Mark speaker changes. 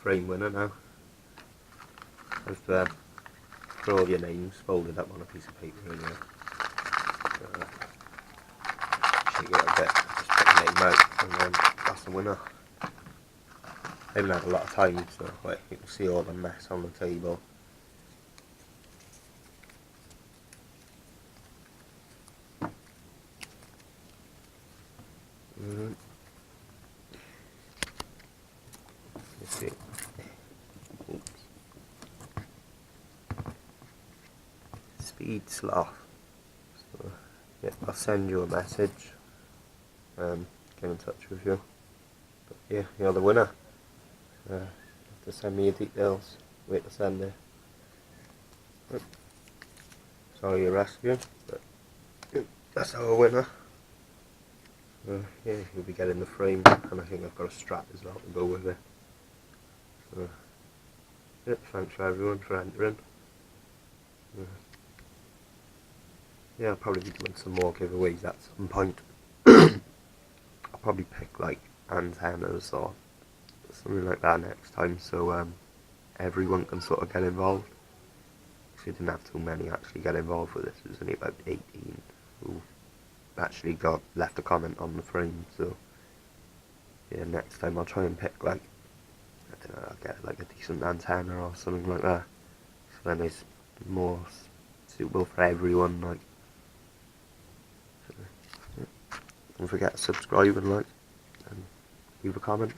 Speaker 1: frame winner now. I've got all your names folded up on a piece of paper earlier. Shake it a bit, just put your name out, and then that's the winner. I haven't had a lot of time, so like, you can see all the mess on the table. Let's see. Oops. Speed sloth. So, yeah, I'll send you a message. Get in touch with you. But yeah, you're the winner. You have to send me your details. Wait to send it. Sorry you're rescuing, but that's our winner. Yeah, you'll be getting the frame, and I think I've got a strap as well to go with it. So, yeah, thanks for everyone for entering. Yeah, I'll probably be doing some more giveaways at some point. I'll probably pick like antennas or something like that next time, so everyone can sort of get involved. We didn't have too many actually get involved with this. It was only about 18 who actually left a comment on the frame. So yeah, next time I'll try and pick like, I don't know, I'll get like a decent antenna or something like that. So then it's more suitable for everyone. Like, so, yeah. Don't forget to subscribe and like and leave a comment.